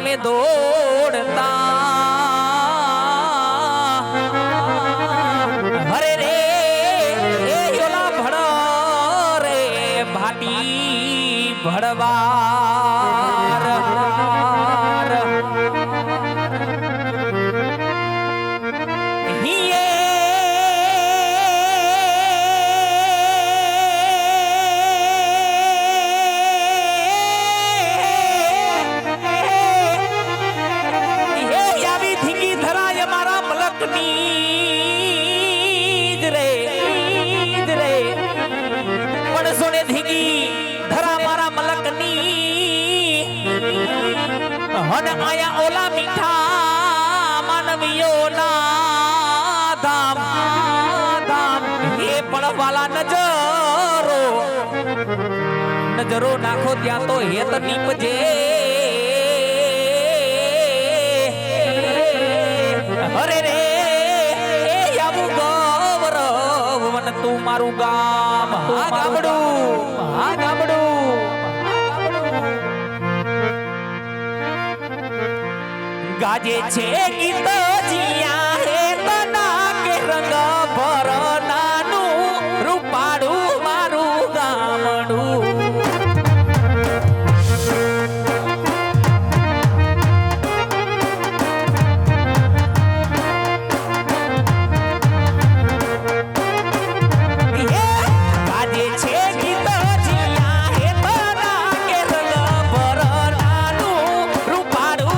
અમે દોડતા હરે રે એ યોલા ભણો રે ભાટી ભણવાર आया ओला मीठा मानवियों ना धाम धाम ये पड़वाला नजरो नजरो नाखो त्या तो हेत नीपजे अरे रे ए याबू गौरव वन तू मारू गाम हा गाबडू गाजे छे गीत जिया हे तना के रंग भर नानू रूपाड़ू मारू गामडू गाजे छे गीत जिया हे तना के रंग भर नानू रूपाड़ू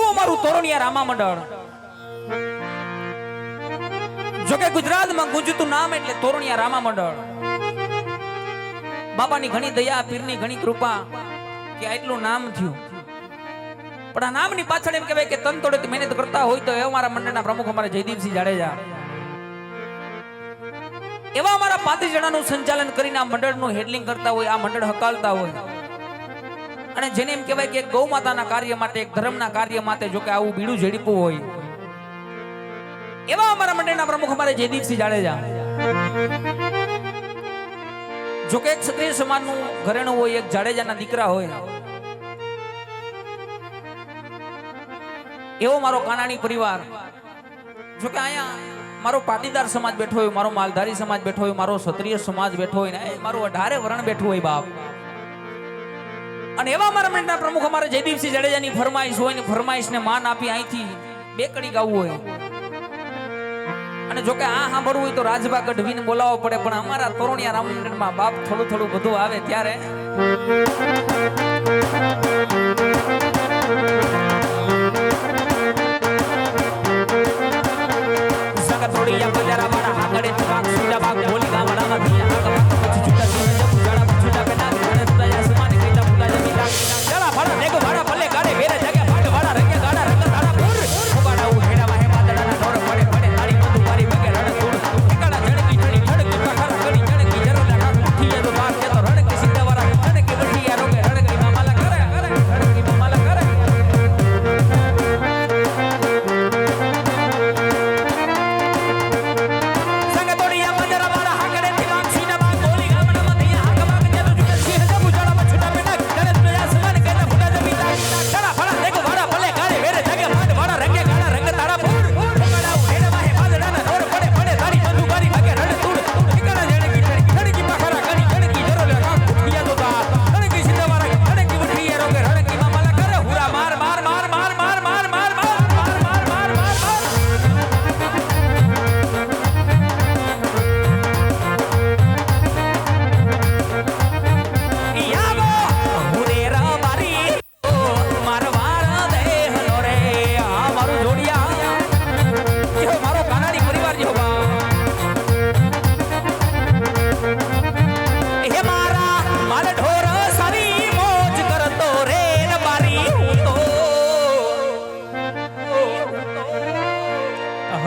એવું અમારું તોરણિયા રામા મંડળ. જોકે ગુજરાતમાં ગુંજતું નામ એટલે તોરણિયા રામા મંડળ. બાપાની ઘણી દયા, પીરની ઘણી કૃપા કે આટલું નામ થયું. પણ આ નામની પાછળ એમ કહેવાય કે તન તોડેથી મહેનત કરતા હોય તો એવા અમારા મંડળના પ્રમુખ અમારા જયદીપસિંહ જાડેજા, એવા અમારા 35 જણાનું સંચાલન કરીને આ મંડળનું હેડલિંગ કરતા હોય, આ મંડળ હકાલતા હોય. અને જેને એમ કહેવાય કે ગૌ માતાના કાર્ય માટે, એક ધર્મના કાર્ય માટે જો કે આવું બીડું ઝડપવું હોય, એવા અમારા મંડળના પ્રમુખ અમારે જયદીપસિંહ જાડેજા. જો કે એક ક્ષત્રિય સમાજનું ઘરેણું હોય, એક જાડેજાના દીકરા હોય, એવો મારો કાનાણી પરિવાર. જો કે અહીંયા મારો પાટીદાર સમાજ બેઠો હોય, મારો માલધારી સમાજ બેઠો હોય, મારો ક્ષત્રિય સમાજ બેઠો હોય ને મારું 18 વરણ બેઠું હોય બાપ. અને એવા મારા મંડળના પ્રમુખ અમારે જયદીપસિંહ જાડેજાની ફરમાઈશ હોય ને ફરમાઈશને માન આપી અહીંથી 2 કડી ગાવું હોય. અને જો કે આ સાંભળવું હોય તો રાજભા ગઢવીને બોલાવવો પડે, પણ અમારા તોરણિયા રામ મંડળમાં બાપ થોડું થોડું બધું આવે ત્યારે થોડી બજારા વાળા આગળ ચવાક સુડા બાગ બોલી ગામડામાં ભીયા આગળ પછી છૂટા છૂટા પૂજાડા પૂજા કના પૂજા આસમાને કઈતા પૂજા જમી ચલા ભાડા દેખો ભાડા ભલે ગાડે વેરે જગ્યા ભાડ વાળા રંગે ગાડા રંગ તારા પૂર ઉબાડા ઉ હેડા વાહે માદડાના ઢોર પડે પડે તાળી બંદુ મારી બગે રણ તોડ ઠીકાડા ઝડકી ઠડી ઠડકી પખાડા કડી ઝડકી જરોલા રાત ઉઠીએ તો બાર કે તો રણકી સીધા વાળા ઝડકી વઠિયા રોગે રણકી મામાલા કરે રણકી મામાલા કરે.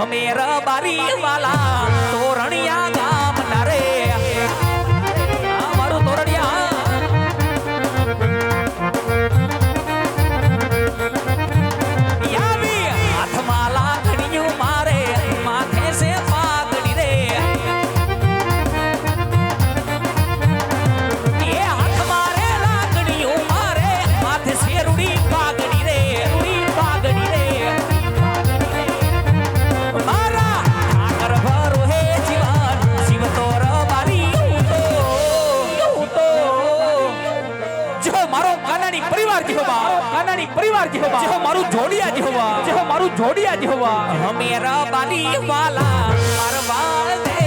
મેરા બારી વાલા તોરણિયા ગામ ના રે મારું તોરણિયા યાવી હાથમાં લાકડીયું મારે માથે સે પાઘડી રે એ હાથમાં રે લાકડીયું મારે માથે સે રૂડી પાઘડી રે રૂડી પાઘડી રે પરિવાર જેવા જેવો મારું જોડિયા જેવા જેવો મારું જોડિયા જેવા હમેરા બાલી વાલા મારવાળ દે